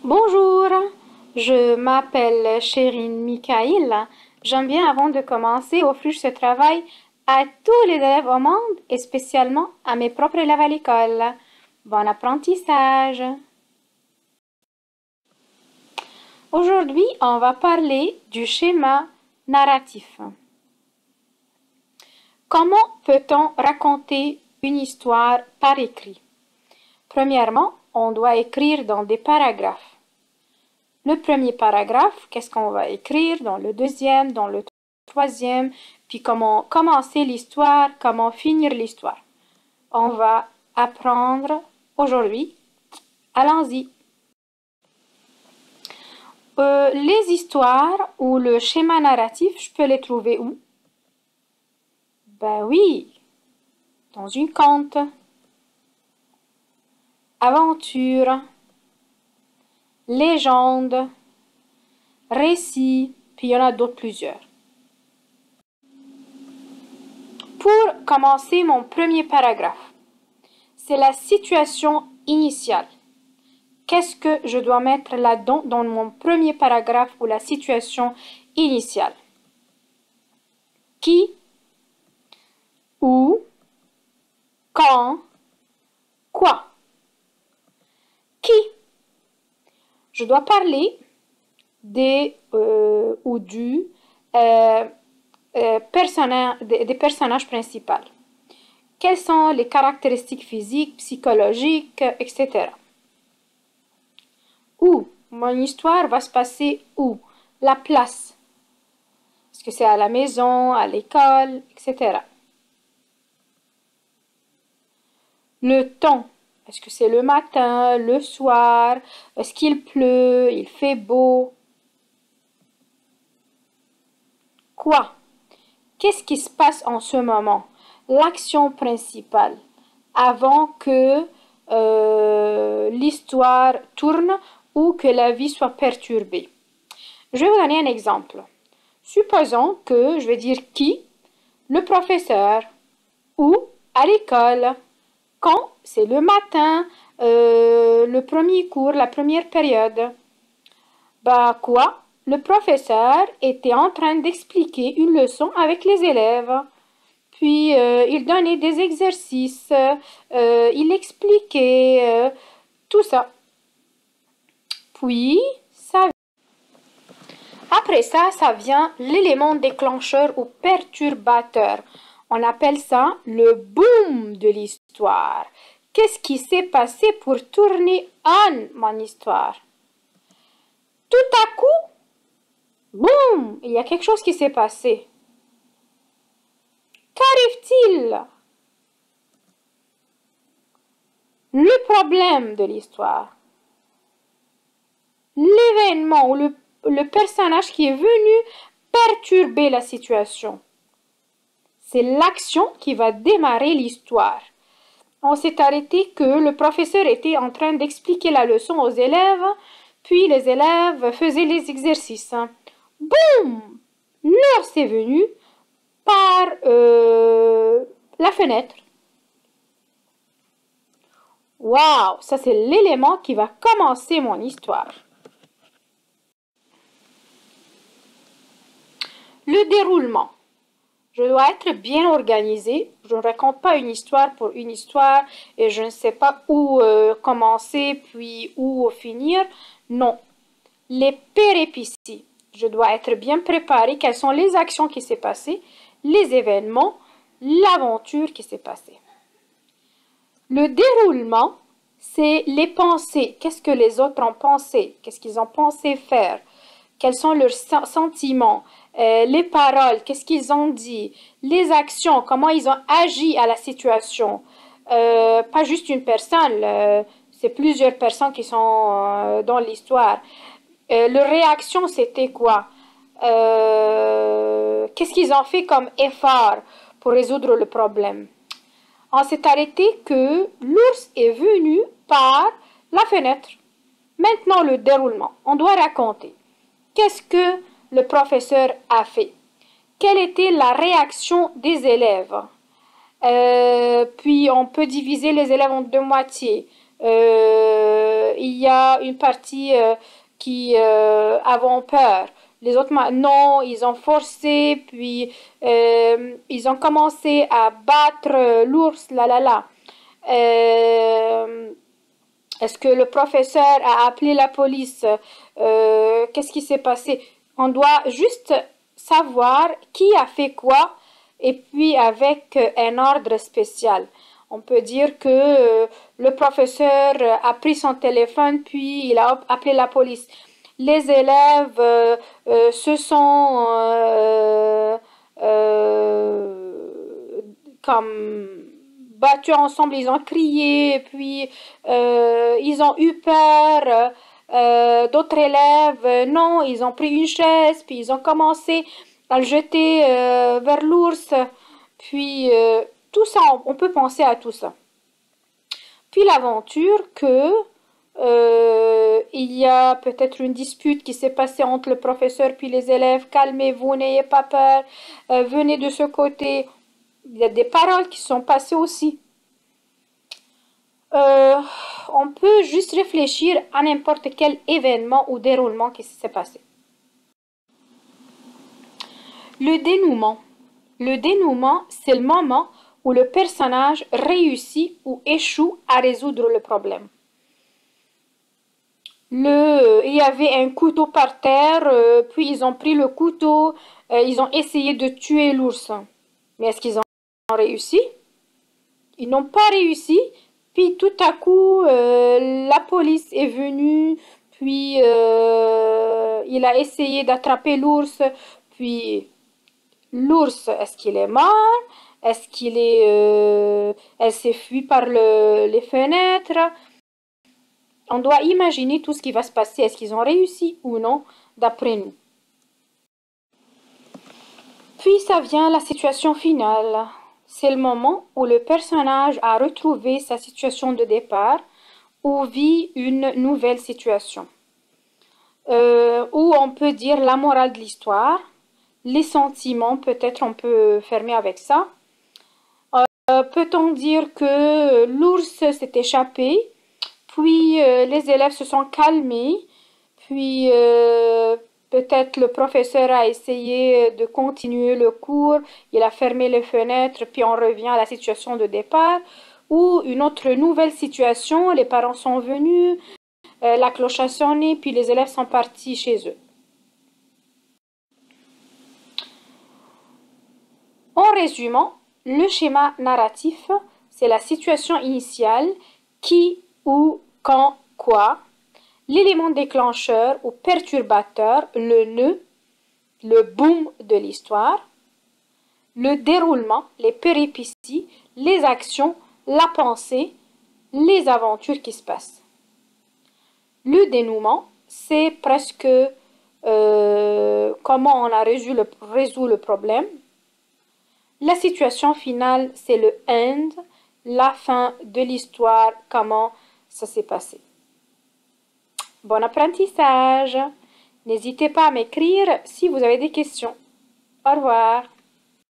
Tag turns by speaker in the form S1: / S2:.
S1: Bonjour, je m'appelle Chérine Mikaïl. J'aime bien, avant de commencer, offrir ce travail à tous les élèves au monde et spécialement à mes propres élèves à l'école. Bon apprentissage! Aujourd'hui, on va parler du schéma narratif. Comment peut-on raconter une histoire par écrit? Premièrement, on doit écrire dans des paragraphes. Le premier paragraphe, qu'est-ce qu'on va écrire, dans le deuxième, dans le troisième, puis comment commencer l'histoire, comment finir l'histoire. On va apprendre aujourd'hui. Allons-y. Les histoires ou le schéma narratif, je peux les trouver où? Ben oui, dans une conte, aventure, légende, récit, puis il y en a d'autres plusieurs. Pour commencer mon premier paragraphe, c'est la situation initiale. Qu'est-ce que je dois mettre là-dedans dans mon premier paragraphe ou la situation initiale? Qui, où, quand, quoi? Qui? Je dois parler des ou du des personnages principaux. Quelles sont les caractéristiques physiques, psychologiques, etc. Où? Mon histoire va se passer où? La place. Est-ce que c'est à la maison, à l'école, etc. Le temps. Est-ce que c'est le matin, le soir? Est-ce qu'il pleut? Il fait beau? Quoi? Qu'est-ce qui se passe en ce moment? L'action principale, avant que l'histoire tourne ou que la vie soit perturbée. Je vais vous donner un exemple. Supposons que je vais dire qui, le professeur, ou à l'école, quand c'est le matin, le premier cours, la première période. Bah quoi? Le professeur était en train d'expliquer une leçon avec les élèves. Puis il donnait des exercices, il expliquait tout ça. Puis après ça, ça vient l'élément déclencheur ou perturbateur. On appelle ça le boom de l'histoire. Qu'est-ce qui s'est passé pour tourner on mon histoire? Tout à coup, boum, il y a quelque chose qui s'est passé. Qu'arrive-t-il? Le problème de l'histoire. L'événement ou le personnage qui est venu perturber la situation. C'est l'action qui va démarrer l'histoire. On s'est arrêté que le professeur était en train d'expliquer la leçon aux élèves, puis les élèves faisaient les exercices. Boum! L'heure s'est venue par la fenêtre. Waouh! Ça, c'est l'élément qui va commencer mon histoire. Le déroulement. Je dois être bien organisée. Je ne raconte pas une histoire pour une histoire et je ne sais pas où commencer puis où finir. Non. Les péripéties. Je dois être bien préparée. Quelles sont les actions qui s'est passées, les événements, l'aventure qui s'est passée. Le déroulement, c'est les pensées. Qu'est-ce que les autres ont pensé? Qu'est-ce qu'ils ont pensé faire? Quels sont leurs sentiments? Les paroles, qu'est-ce qu'ils ont dit? Les actions, comment ils ont agi à la situation? Pas juste une personne, c'est plusieurs personnes qui sont dans l'histoire. Leur réaction, c'était quoi? Qu'est-ce qu'ils ont fait comme effort pour résoudre le problème? On s'est arrêté que l'ours est venu par la fenêtre. Maintenant, le déroulement. On doit raconter. Qu'est-ce que le professeur a fait? Quelle était la réaction des élèves? Puis on peut diviser les élèves en deux moitiés. il y a une partie qui avons peur. Les autres, non, ils ont forcé, puis ils ont commencé à battre l'ours, là, là, là. Est-ce que le professeur a appelé la police? Qu'est-ce qui s'est passé? On doit juste savoir qui a fait quoi et puis avec un ordre spécial. On peut dire que le professeur a pris son téléphone puis il a appelé la police. Les élèves se sont comme battus ensemble, ils ont crié, puis ils ont eu peur. D'autres élèves, non, ils ont pris une chaise, puis ils ont commencé à le jeter vers l'ours. Puis tout ça, on peut penser à tout ça. Puis l'aventure que il y a peut-être une dispute qui s'est passée entre le professeur puis les élèves. Calmez-vous, n'ayez pas peur, venez de ce côté. Il y a des paroles qui sont passées aussi. On peut juste réfléchir à n'importe quel événement ou déroulement qui s'est passé. Le dénouement. Le dénouement, c'est le moment où le personnage réussit ou échoue à résoudre le problème. Il y avait un couteau par terre, puis ils ont pris le couteau, ils ont essayé de tuer l'ours. Mais est-ce qu'ils ont réussi? Ils n'ont pas réussi. Puis tout à coup, la police est venue, puis il a essayé d'attraper l'ours, puis l'ours, est-ce qu'il est mort? Est-ce qu'il est... elle s'est fuie par les fenêtres? On doit imaginer tout ce qui va se passer. Est-ce qu'ils ont réussi ou non, d'après nous? Puis ça vient la situation finale. C'est le moment où le personnage a retrouvé sa situation de départ ou vit une nouvelle situation. Ou on peut dire la morale de l'histoire, les sentiments, peut-être on peut fermer avec ça. Peut-on dire que l'ours s'est échappé, puis les élèves se sont calmés, puis peut-être le professeur a essayé de continuer le cours, il a fermé les fenêtres, puis on revient à la situation de départ, ou une autre nouvelle situation, les parents sont venus, la cloche a sonné, puis les élèves sont partis chez eux. En résumant, le schéma narratif, c'est la situation initiale, qui, où, quand, quoi, l'élément déclencheur ou perturbateur, le nœud, le boom de l'histoire, le déroulement, les péripéties, les actions, la pensée, les aventures qui se passent. Le dénouement, c'est presque comment on a résolu le problème. La situation finale, c'est le end, la fin de l'histoire, comment ça s'est passé. Bon apprentissage! N'hésitez pas à m'écrire si vous avez des questions. Au revoir!